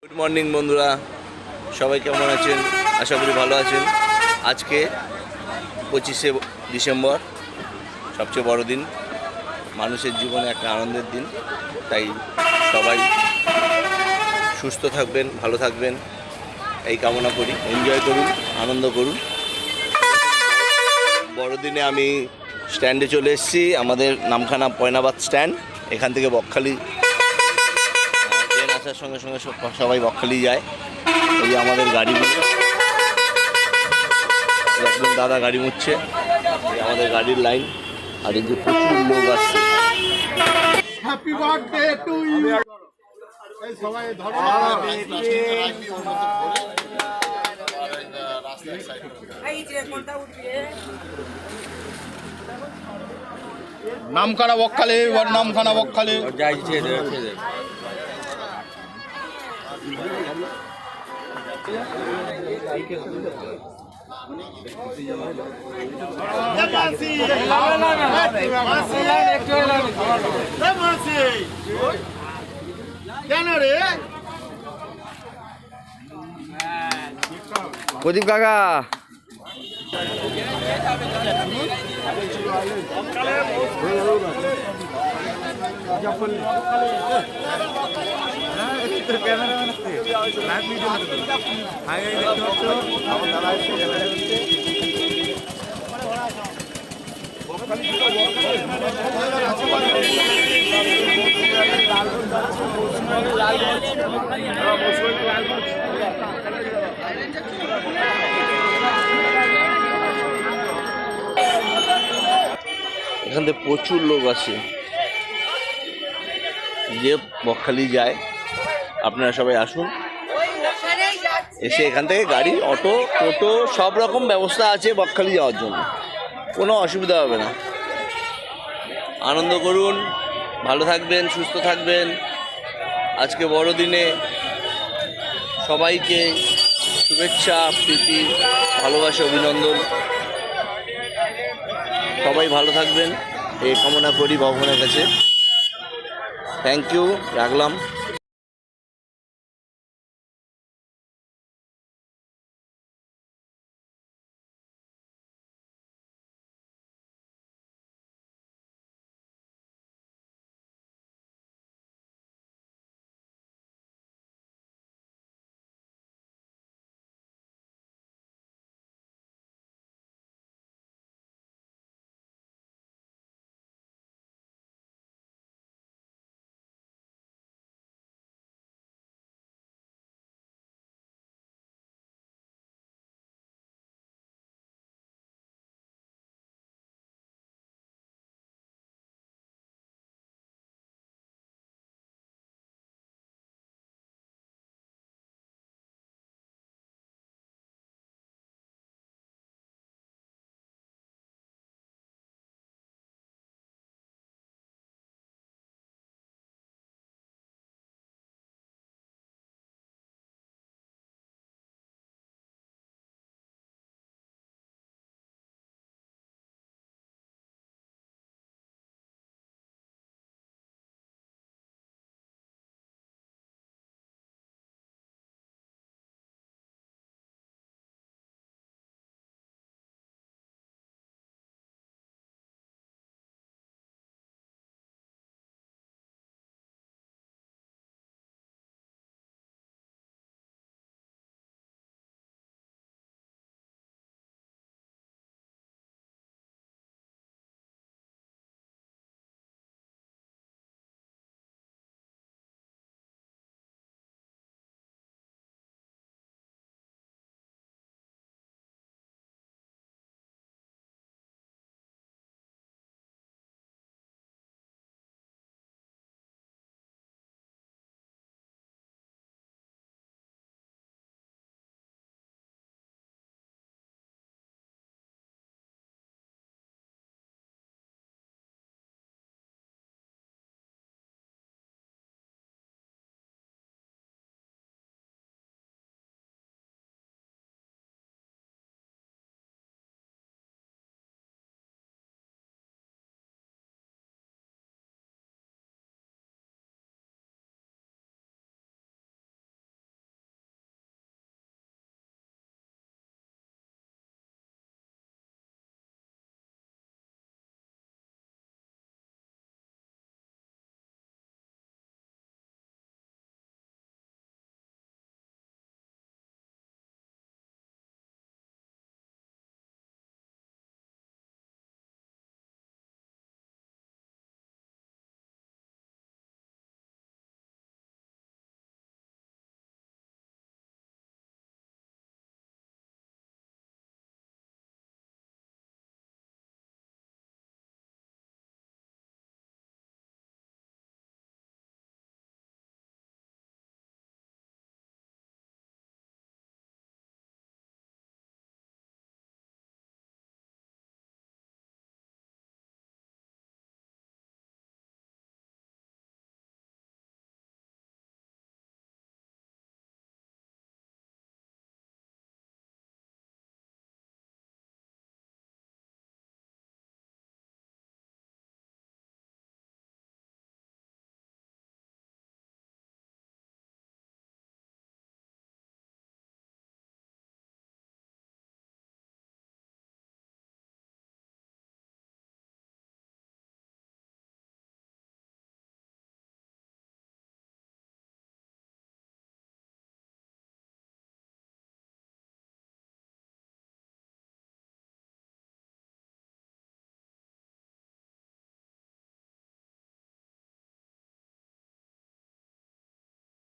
Good morning বন্ধুরা, সবাই কেমন আছেন? আশা করি ভালো আছেন। আজকে 25শে ডিসেম্বর, সবচেয়ে বড় দিন, মানুষের জীবনে একটা আনন্দের দিন। তাই সবাই সুস্থ থাকবেন, ভালো থাকবেন এই কামনা করি। এনজয় করুন, আনন্দ করুন। বড়দিনে আমি স্ট্যান্ডে চলে এসেছি, আমাদের নামখানা পয়নাবাদ স্ট্যান্ড। এখান থেকে বকখালি ট্রেন আসার সঙ্গে সঙ্গে সবাই বকখালি যায়। এই আমাদের গাড়িগুলো, একদম দাদা গাড়ি মুছছে, এই আমাদের গাড়ির লাইন। আর এই যে প্রচুর লোক আসছে। Happy birthday to you. এই সবাই ধরো নামখানা বকখালি, ওর নামখানা বকখালি কেন রে প্রদীপ কাকা, এখান থেকে প্রচুর লোক আছে যে বকখালি যায়। আপনারা সবাই আসুন, এসে এখান থেকে গাড়ি, অটো, টোটো সব রকম ব্যবস্থা আছে বকখালি যাওয়ার জন্য। কোনো অসুবিধা হবে না। আনন্দ করুন, ভালো থাকবেন, সুস্থ থাকবেন। আজকে বড়দিনে সবাইকে শুভেচ্ছা, প্রীতি, ভালোবাসা, অভিনন্দন। সবাই ভালো থাকবেন এই কামনা করি ভগবানের কাছে। থ্যাংক ইউ, রাখলাম।